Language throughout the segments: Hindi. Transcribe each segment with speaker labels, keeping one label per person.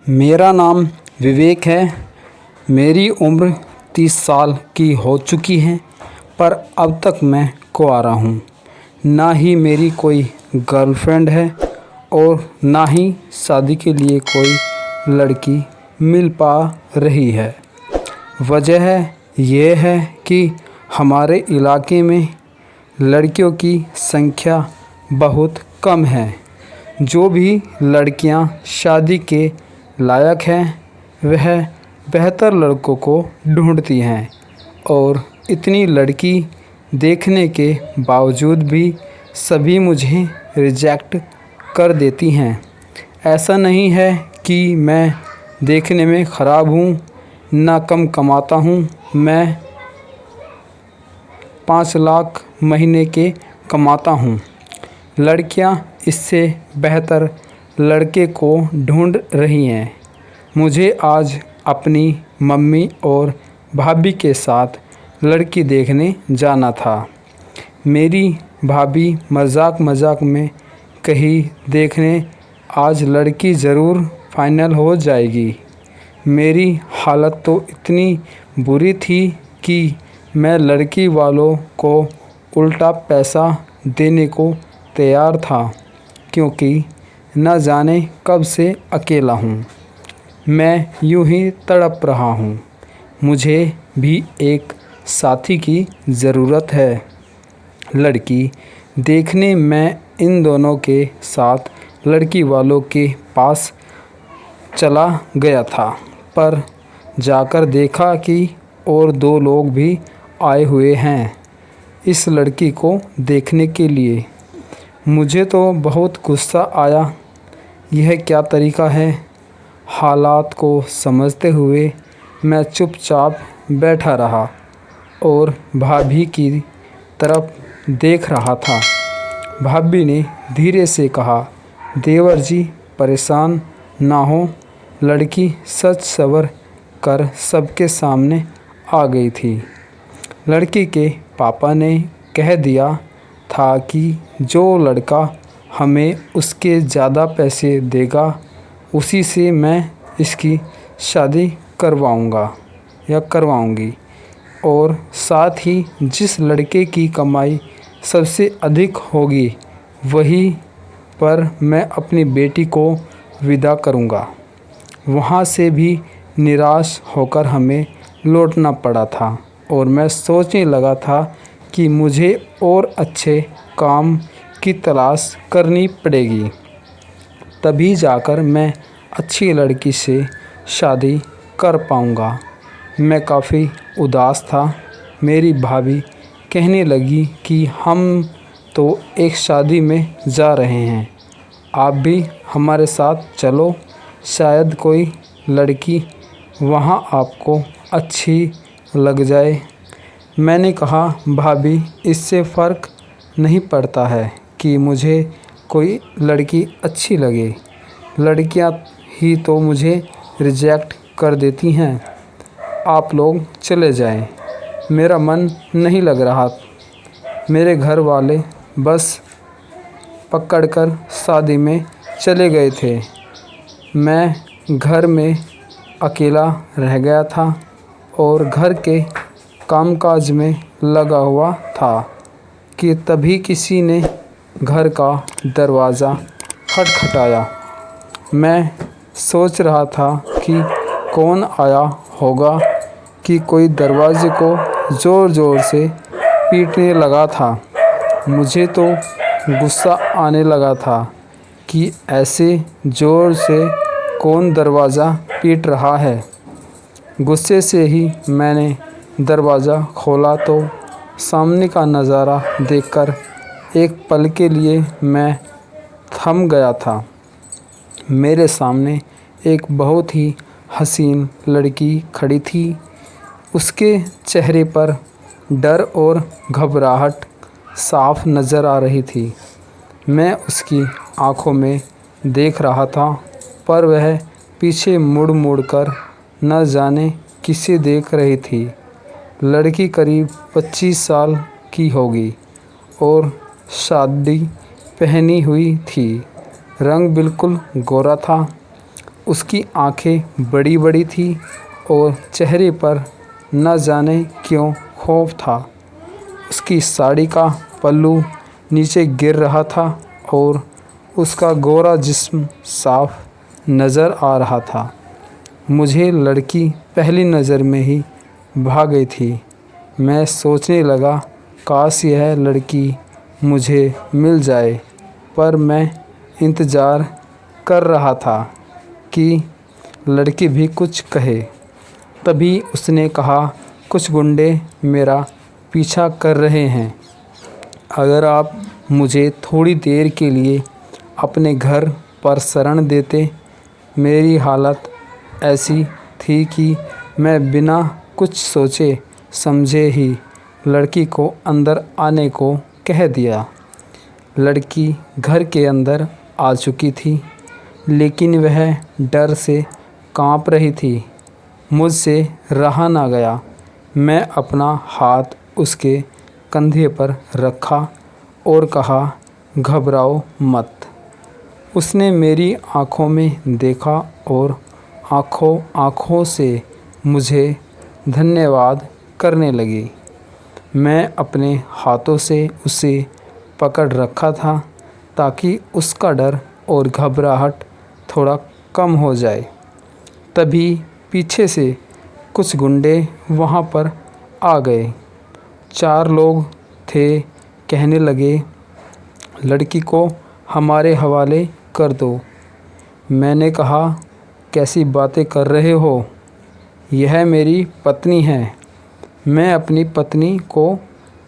Speaker 1: मेरा नाम विवेक है। मेरी उम्र 30 साल की हो चुकी है, पर अब तक मैं कुंवारा हूँ। ना ही मेरी कोई गर्लफ्रेंड है और ना ही शादी के लिए कोई लड़की मिल पा रही है। वजह यह है कि हमारे इलाके में लड़कियों की संख्या बहुत कम है। जो भी लड़कियां शादी के लायक हैं, वह बेहतर लड़कों को ढूंढती हैं और इतनी लड़की देखने के बावजूद भी सभी मुझे रिजेक्ट कर देती हैं। ऐसा नहीं है कि मैं देखने में ख़राब हूँ, ना कम कमाता हूँ। मैं 5 लाख महीने के कमाता हूँ। लड़कियाँ इससे बेहतर लड़के को ढूंढ रही हैं। मुझे आज अपनी मम्मी और भाभी के साथ लड़की देखने जाना था। मेरी भाभी मजाक मजाक में कही, देखने आज लड़की ज़रूर फाइनल हो जाएगी। मेरी हालत तो इतनी बुरी थी कि मैं लड़की वालों को उल्टा पैसा देने को तैयार था, क्योंकि न जाने कब से अकेला हूँ। मैं यूं ही तड़प रहा हूँ। मुझे भी एक साथी की ज़रूरत है। लड़की देखने मैं इन दोनों के साथ लड़की वालों के पास चला गया था, पर जाकर देखा कि और 2 लोग भी आए हुए हैं इस लड़की को देखने के लिए। मुझे तो बहुत गुस्सा आया। यह क्या तरीका है? हालात को समझते हुए मैं चुपचाप बैठा रहा और भाभी की तरफ देख रहा था। भाभी ने धीरे से कहा, देवर जी परेशान ना हो। लड़की सच सवर कर सबके सामने आ गई थी। लड़की के पापा ने कह दिया था कि जो लड़का हमें उसके ज़्यादा पैसे देगा, उसी से मैं इसकी शादी करवाऊंगी। और साथ ही जिस लड़के की कमाई सबसे अधिक होगी, वही पर मैं अपनी बेटी को विदा करूंगा। वहाँ से भी निराश होकर हमें लौटना पड़ा था और मैं सोचने लगा था कि मुझे और अच्छे काम की तलाश करनी पड़ेगी, तभी जाकर मैं अच्छी लड़की से शादी कर पाऊंगा। मैं काफ़ी उदास था। मेरी भाभी कहने लगी कि हम तो एक शादी में जा रहे हैं, आप भी हमारे साथ चलो, शायद कोई लड़की वहाँ आपको अच्छी लग जाए। मैंने कहा, भाभी इससे फ़र्क नहीं पड़ता है कि मुझे कोई लड़की अच्छी लगे, लड़कियाँ ही तो मुझे रिजेक्ट कर देती हैं। आप लोग चले जाएं, मेरा मन नहीं लग रहा। मेरे घर वाले बस पकड़कर शादी में चले गए थे। मैं घर में अकेला रह गया था और घर के कामकाज में लगा हुआ था कि तभी किसी ने घर का दरवाज़ा खटखटाया। मैं सोच रहा था कि कौन आया होगा कि कोई दरवाजे को ज़ोर ज़ोर से पीटने लगा था। मुझे तो गुस्सा आने लगा था कि ऐसे ज़ोर से कौन दरवाज़ा पीट रहा है। गुस्से से ही मैंने दरवाज़ा खोला तो सामने का नज़ारा देखकर एक पल के लिए मैं थम गया था। मेरे सामने एक बहुत ही हसीन लड़की खड़ी थी। उसके चेहरे पर डर और घबराहट साफ नज़र आ रही थी। मैं उसकी आंखों में देख रहा था, पर वह पीछे मुड़ मुड़ कर न जाने किसे देख रही थी। लड़की करीब 25 साल की होगी और साड़ी पहनी हुई थी। रंग बिल्कुल गोरा था। उसकी आंखें बड़ी बड़ी थी और चेहरे पर न जाने क्यों खौफ था। उसकी साड़ी का पल्लू नीचे गिर रहा था और उसका गोरा जिस्म साफ नज़र आ रहा था। मुझे लड़की पहली नज़र में ही भा गई थी। मैं सोचने लगा, काश यह लड़की मुझे मिल जाए, पर मैं इंतज़ार कर रहा था कि लड़की भी कुछ कहे। तभी उसने कहा, कुछ गुंडे मेरा पीछा कर रहे हैं। अगर आप मुझे थोड़ी देर के लिए अपने घर पर शरण देते। मेरी हालत ऐसी थी कि मैं बिना कुछ सोचे समझे ही लड़की को अंदर आने को कह दिया। लड़की घर के अंदर आ चुकी थी, लेकिन वह डर से कांप रही थी। मुझसे रहा ना गया। मैं अपना हाथ उसके कंधे पर रखा और कहा, घबराओ मत। उसने मेरी आँखों में देखा और आँखों से मुझे धन्यवाद करने लगी। मैं अपने हाथों से उसे पकड़ रखा था ताकि उसका डर और घबराहट थोड़ा कम हो जाए। तभी पीछे से कुछ गुंडे वहाँ पर आ गए। 4 लोग थे। कहने लगे, लड़की को हमारे हवाले कर दो। मैंने कहा, कैसी बातें कर रहे हो? यह मेरी पत्नी है। मैं अपनी पत्नी को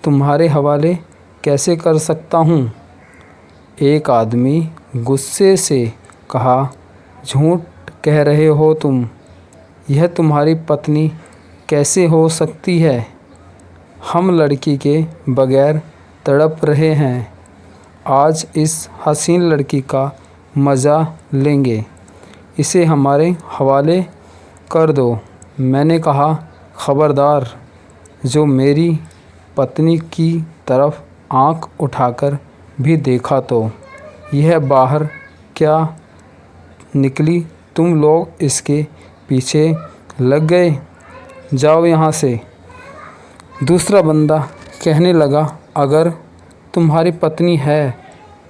Speaker 1: तुम्हारे हवाले कैसे कर सकता हूँ? एक आदमी गुस्से से कहा, झूठ कह रहे हो तुम। यह तुम्हारी पत्नी कैसे हो सकती है? हम लड़की के बगैर तड़प रहे हैं। आज इस हसीन लड़की का मज़ा लेंगे। इसे हमारे हवाले कर दो। मैंने कहा, खबरदार, जो मेरी पत्नी की तरफ आंख उठाकर भी देखा तो यह बाहर क्या निकली? तुम लोग इसके पीछे लग गए। जाओ यहाँ से। दूसरा बंदा कहने लगा, अगर तुम्हारी पत्नी है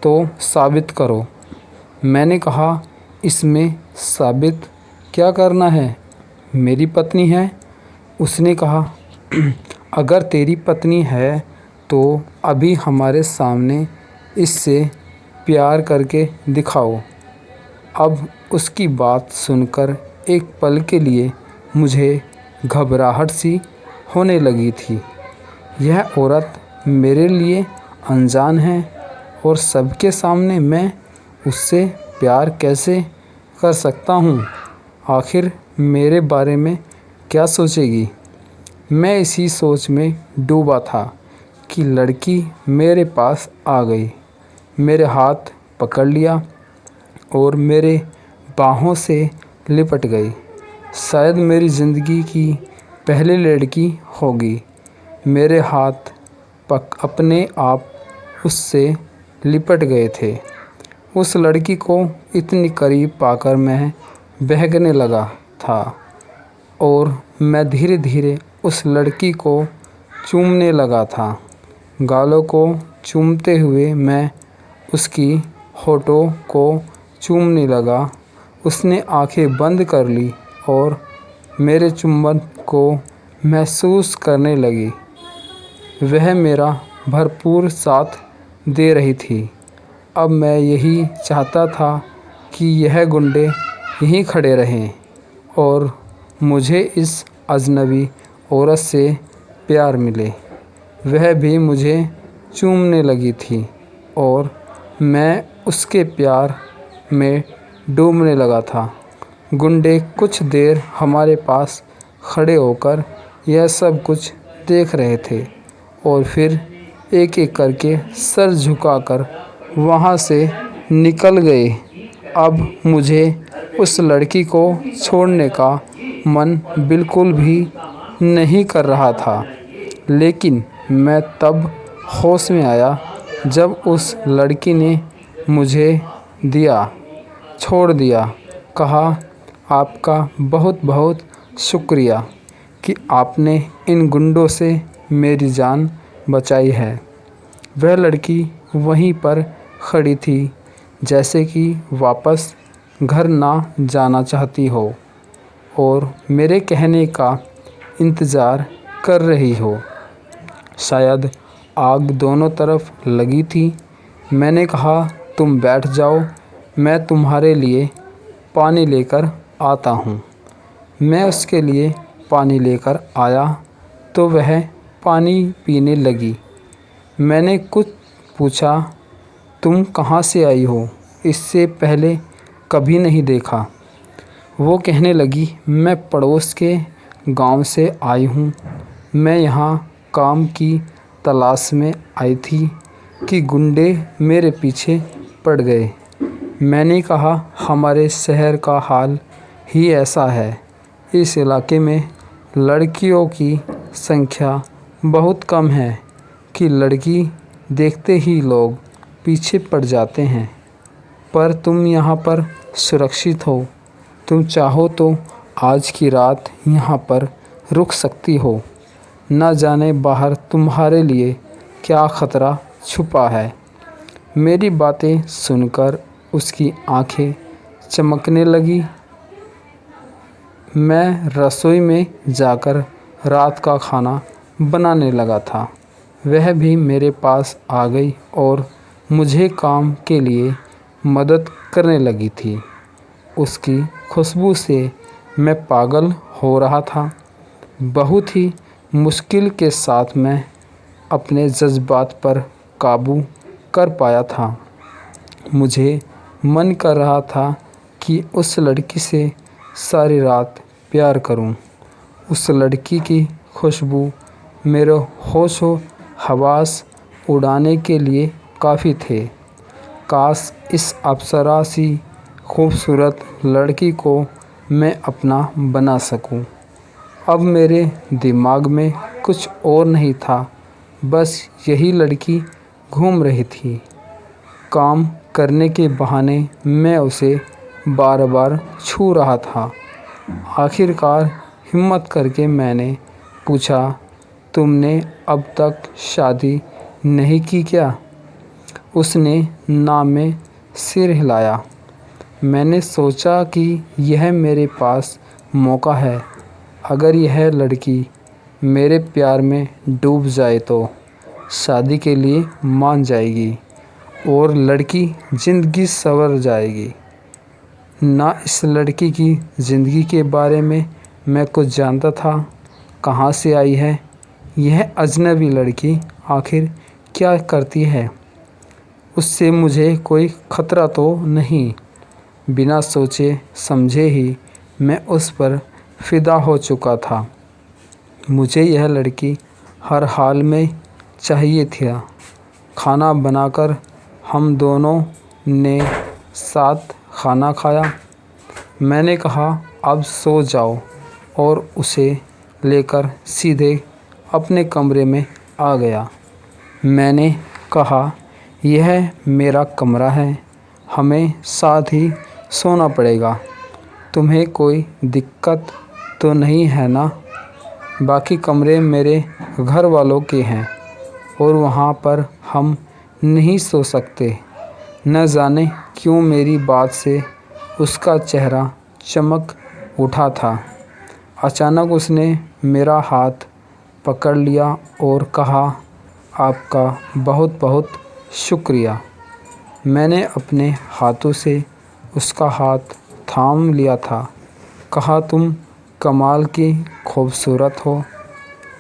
Speaker 1: तो साबित करो। मैंने कहा, इसमें साबित क्या करना है? मेरी पत्नी है। उसने कहा, अगर तेरी पत्नी है तो अभी हमारे सामने इससे प्यार करके दिखाओ। अब उसकी बात सुनकर एक पल के लिए मुझे घबराहट सी होने लगी थी। यह औरत मेरे लिए अनजान है और सबके सामने मैं उससे प्यार कैसे कर सकता हूँ? आखिर मेरे बारे में क्या सोचेगी? मैं इसी सोच में डूबा था कि लड़की मेरे पास आ गई, मेरे हाथ पकड़ लिया और मेरे बाहों से लिपट गई। शायद मेरी ज़िंदगी की पहली लड़की होगी। मेरे हाथ अपने आप उससे लिपट गए थे। उस लड़की को इतनी करीब पाकर मैं बहकने लगा था और मैं धीरे धीरे उस लड़की को चूमने लगा था। गालों को चूमते हुए मैं उसकी होठों को चूमने लगा। उसने आंखें बंद कर ली और मेरे चुंबन को महसूस करने लगी। वह मेरा भरपूर साथ दे रही थी। अब मैं यही चाहता था कि यह गुंडे यहीं खड़े रहें और मुझे इस अजनबी औरत से प्यार मिले। वह भी मुझे चूमने लगी थी और मैं उसके प्यार में डूबने लगा था। गुंडे कुछ देर हमारे पास खड़े होकर यह सब कुछ देख रहे थे और फिर एक एक करके सर झुकाकर वहाँ से निकल गए। अब मुझे उस लड़की को छोड़ने का मन बिल्कुल भी नहीं कर रहा था, लेकिन मैं तब होश में आया जब उस लड़की ने मुझे छोड़ दिया। कहा, आपका बहुत बहुत शुक्रिया कि आपने इन गुंडों से मेरी जान बचाई है। वह लड़की वहीं पर खड़ी थी, जैसे कि वापस घर ना जाना चाहती हो और मेरे कहने का इंतज़ार कर रही हो। शायद आग दोनों तरफ लगी थी। मैंने कहा, तुम बैठ जाओ, मैं तुम्हारे लिए पानी लेकर आता हूँ। मैं उसके लिए पानी लेकर आया तो वह पानी पीने लगी। मैंने कुछ पूछा, तुम कहाँ से आई हो? इससे पहले कभी नहीं देखा। वो कहने लगी, मैं पड़ोस के गांव से आई हूँ। मैं यहाँ काम की तलाश में आई थी कि गुंडे मेरे पीछे पड़ गए। मैंने कहा, हमारे शहर का हाल ही ऐसा है। इस इलाके में लड़कियों की संख्या बहुत कम है कि लड़की देखते ही लोग पीछे पड़ जाते हैं। पर तुम यहाँ पर सुरक्षित हो। तुम चाहो तो आज की रात यहाँ पर रुक सकती हो। न जाने बाहर तुम्हारे लिए क्या ख़तरा छुपा है। मेरी बातें सुनकर उसकी आंखें चमकने लगी। मैं रसोई में जाकर रात का खाना बनाने लगा था। वह भी मेरे पास आ गई और मुझे काम के लिए मदद करने लगी थी। उसकी खुशबू से मैं पागल हो रहा था। बहुत ही मुश्किल के साथ मैं अपने जज्बात पर काबू कर पाया था। मुझे मन कर रहा था कि उस लड़की से सारी रात प्यार करूं। उस लड़की की खुशबू मेरे होशो हवास उड़ाने के लिए काफ़ी थे। काश इस अप्सरा सी खूबसूरत लड़की को मैं अपना बना सकूं। अब मेरे दिमाग में कुछ और नहीं था, बस यही लड़की घूम रही थी। काम करने के बहाने मैं उसे बार बार छू रहा था। आखिरकार हिम्मत करके मैंने पूछा, तुमने अब तक शादी नहीं की क्या? उसने ना में सिर हिलाया। मैंने सोचा कि यह मेरे पास मौका है। अगर यह लड़की मेरे प्यार में डूब जाए तो शादी के लिए मान जाएगी और लड़की ज़िंदगी संवर जाएगी। ना इस लड़की की ज़िंदगी के बारे में मैं कुछ जानता था। कहाँ से आई है यह अजनबी लड़की, आखिर क्या करती है? उससे मुझे कोई ख़तरा तो नहीं। बिना सोचे समझे ही मैं उस पर फ़िदा हो चुका था। मुझे यह लड़की हर हाल में चाहिए थी। खाना बनाकर हम दोनों ने साथ खाना खाया। मैंने कहा, अब सो जाओ और उसे लेकर सीधे अपने कमरे में आ गया। मैंने कहा, यह मेरा कमरा है, हमें साथ ही सोना पड़ेगा। तुम्हें कोई दिक्कत तो नहीं है ना? बाकी कमरे मेरे घर वालों के हैं और वहाँ पर हम नहीं सो सकते। न जाने क्यों मेरी बात से उसका चेहरा चमक उठा था। अचानक उसने मेरा हाथ पकड़ लिया और कहा, आपका बहुत बहुत शुक्रिया। मैंने अपने हाथों से उसका हाथ थाम लिया था। कहा, तुम कमाल की खूबसूरत हो।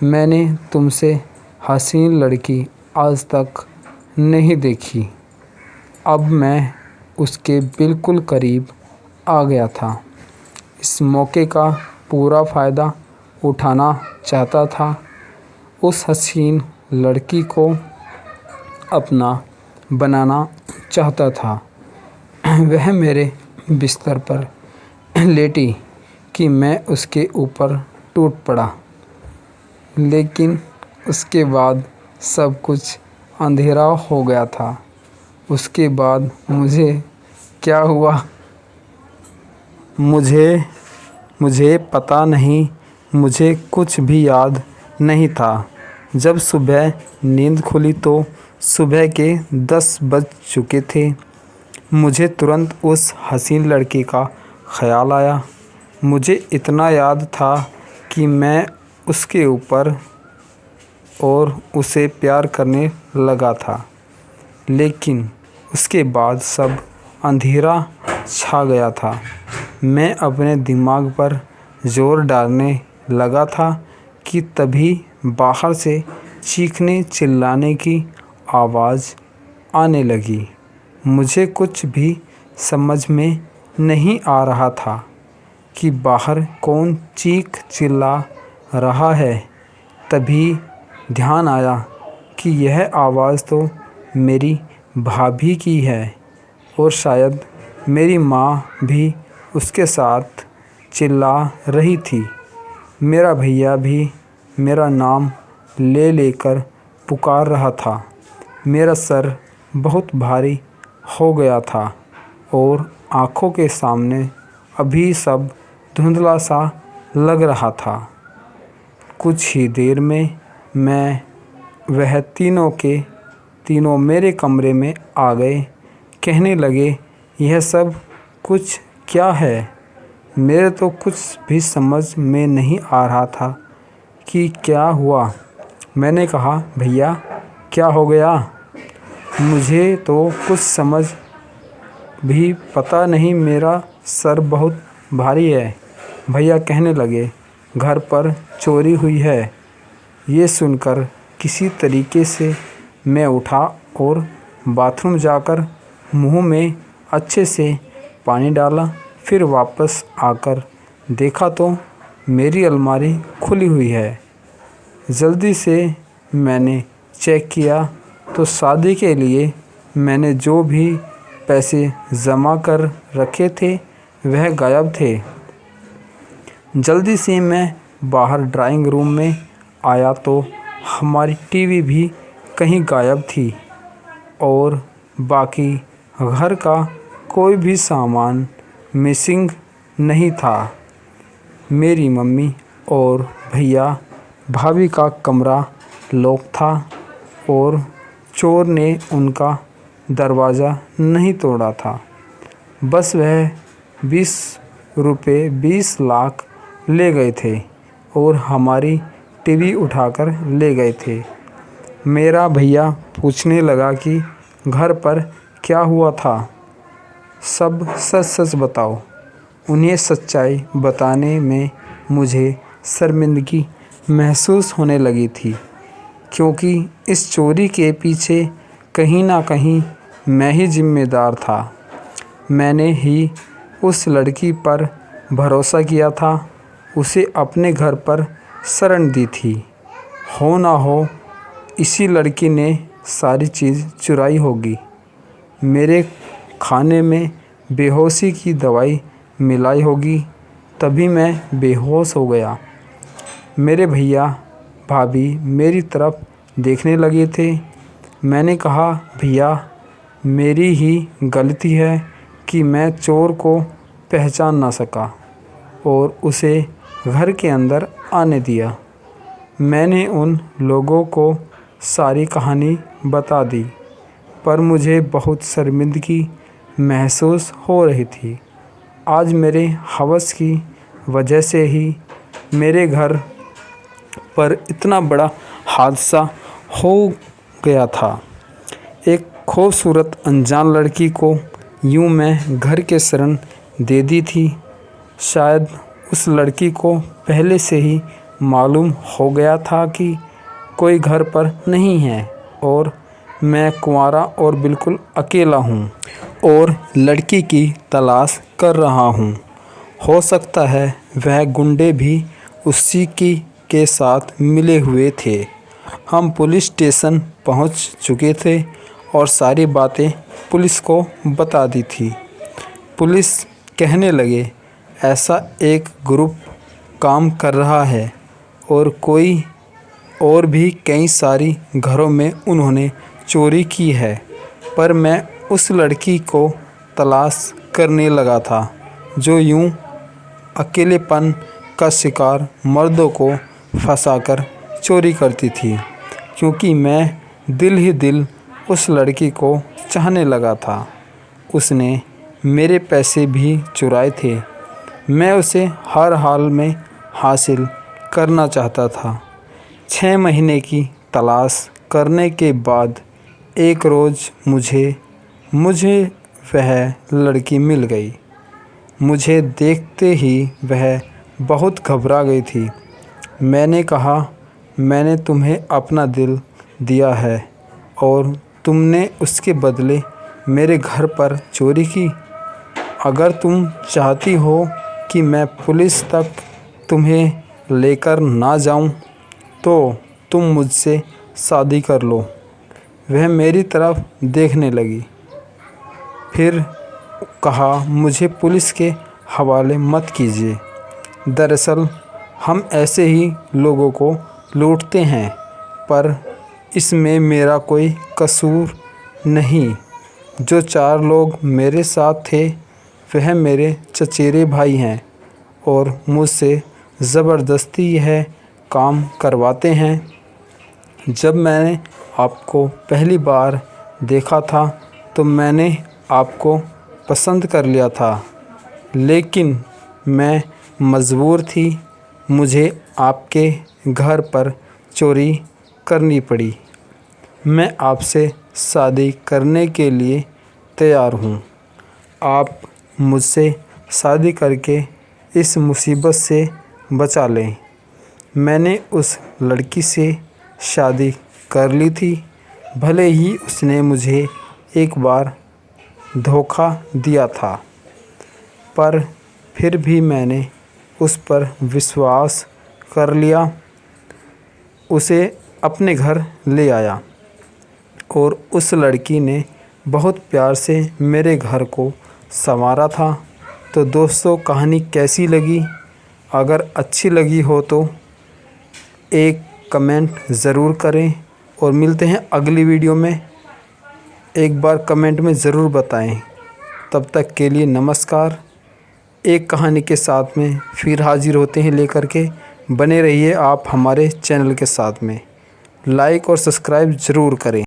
Speaker 1: मैंने तुमसे हसीन लड़की आज तक नहीं देखी। अब मैं उसके बिल्कुल करीब आ गया था। इस मौके का पूरा फ़ायदा उठाना चाहता था। उस हसीन लड़की को अपना बनाना चाहता था। वह मेरे बिस्तर पर लेटी कि मैं उसके ऊपर टूट पड़ा। लेकिन उसके बाद सब कुछ अंधेरा हो गया था। उसके बाद मुझे क्या हुआ मुझे पता नहीं, मुझे कुछ भी याद नहीं था। जब सुबह नींद खुली तो सुबह के 10 बज चुके थे। मुझे तुरंत उस हसीन लड़की का ख़याल आया। मुझे इतना याद था कि मैं उसके ऊपर और उसे प्यार करने लगा था। लेकिन उसके बाद सब अंधेरा छा गया था। मैं अपने दिमाग पर ज़ोर डालने लगा था कि तभी बाहर से चीखने चिल्लाने की आवाज़ आने लगी। मुझे कुछ भी समझ में नहीं आ रहा था कि बाहर कौन चीख चिल्ला रहा है। तभी ध्यान आया कि यह आवाज़ तो मेरी भाभी की है और शायद मेरी माँ भी उसके साथ चिल्ला रही थी। मेरा भैया भी मेरा नाम ले लेकर पुकार रहा था। मेरा सर बहुत भारी हो गया था और आँखों के सामने अभी सब धुंधला सा लग रहा था। कुछ ही देर में वह तीनों के तीनों मेरे कमरे में आ गए। कहने लगे, यह सब कुछ क्या है? मेरे तो कुछ भी समझ में नहीं आ रहा था कि क्या हुआ। मैंने कहा, भैया क्या हो गया? मुझे तो कुछ समझ भी पता नहीं, मेरा सर बहुत भारी है। भैया कहने लगे, घर पर चोरी हुई है। ये सुनकर किसी तरीके से मैं उठा और बाथरूम जाकर मुंह में अच्छे से पानी डाला। फिर वापस आकर देखा तो मेरी अलमारी खुली हुई है। जल्दी से मैंने चेक किया तो शादी के लिए मैंने जो भी पैसे जमा कर रखे थे वह गायब थे। जल्दी से मैं बाहर ड्राइंग रूम में आया तो हमारी टीवी भी कहीं गायब थी और बाकी घर का कोई भी सामान मिसिंग नहीं था। मेरी मम्मी और भैया भाभी का कमरा लॉक था और चोर ने उनका दरवाज़ा नहीं तोड़ा था। बस वह 20 लाख ले गए थे और हमारी टीवी उठाकर ले गए थे। मेरा भैया पूछने लगा कि घर पर क्या हुआ था, सब सच सच बताओ। उन्हें सच्चाई बताने में मुझे शर्मिंदगी महसूस होने लगी थी, क्योंकि इस चोरी के पीछे कहीं ना कहीं मैं ही जिम्मेदार था। मैंने ही उस लड़की पर भरोसा किया था, उसे अपने घर पर शरण दी थी। हो ना हो इसी लड़की ने सारी चीज़ चुराई होगी। मेरे खाने में बेहोशी की दवाई मिलाई होगी, तभी मैं बेहोश हो गया। मेरे भैया भाभी मेरी तरफ देखने लगे थे। मैंने कहा, भैया मेरी ही गलती है कि मैं चोर को पहचान ना सका और उसे घर के अंदर आने दिया। मैंने उन लोगों को सारी कहानी बता दी, पर मुझे बहुत शर्मिंदगी महसूस हो रही थी। आज मेरे हवस की वजह से ही मेरे घर पर इतना बड़ा हादसा हो गया था। एक खूबसूरत अनजान लड़की को यूं मैं घर के शरण दे दी थी। शायद उस लड़की को पहले से ही मालूम हो गया था कि कोई घर पर नहीं है और मैं कुंवारा और बिल्कुल अकेला हूँ और लड़की की तलाश कर रहा हूँ। हो सकता है वह गुंडे भी उसी के साथ मिले हुए थे। हम पुलिस स्टेशन पहुँच चुके थे और सारी बातें पुलिस को बता दी थी। पुलिस कहने लगे, ऐसा एक ग्रुप काम कर रहा है और कोई और भी कई सारी घरों में उन्होंने चोरी की है। पर मैं उस लड़की को तलाश करने लगा था जो यूं अकेलेपन का शिकार मर्दों को फंसाकर चोरी करती थी, क्योंकि मैं दिल ही दिल उस लड़की को चाहने लगा था। उसने मेरे पैसे भी चुराए थे। मैं उसे हर हाल में हासिल करना चाहता था। 6 महीने की तलाश करने के बाद एक रोज़ मुझे वह लड़की मिल गई। मुझे देखते ही वह बहुत घबरा गई थी। मैंने कहा, मैंने तुम्हें अपना दिल दिया है और तुमने उसके बदले मेरे घर पर चोरी की। अगर तुम चाहती हो कि मैं पुलिस तक तुम्हें लेकर ना जाऊं, तो तुम मुझसे शादी कर लो। वह मेरी तरफ देखने लगी, फिर कहा, मुझे पुलिस के हवाले मत कीजिए। दरअसल हम ऐसे ही लोगों को लूटते हैं, पर इसमें मेरा कोई कसूर नहीं। जो 4 लोग मेरे साथ थे वह मेरे चचेरे भाई हैं और मुझसे ज़बरदस्ती यह काम करवाते हैं। जब मैंने आपको पहली बार देखा था तो मैंने आपको पसंद कर लिया था, लेकिन मैं मजबूर थी। मुझे आपके घर पर चोरी करनी पड़ी। मैं आपसे शादी करने के लिए तैयार हूँ। आप मुझसे शादी करके इस मुसीबत से बचा लें। मैंने उस लड़की से शादी कर ली थी, भले ही उसने मुझे एक बार धोखा दिया था, पर फिर भी मैंने उस पर विश्वास कर लिया। उसे अपने घर ले आया और उस लड़की ने बहुत प्यार से मेरे घर को संवारा था। तो दोस्तों, कहानी कैसी लगी? अगर अच्छी लगी हो तो एक कमेंट ज़रूर करें और मिलते हैं अगली वीडियो में। एक बार कमेंट में ज़रूर बताएं। तब तक के लिए नमस्कार। एक कहानी के साथ में फिर हाजिर होते हैं लेकर के। बने रहिए आप हमारे चैनल के साथ में। लाइक और सब्सक्राइब ज़रूर करें।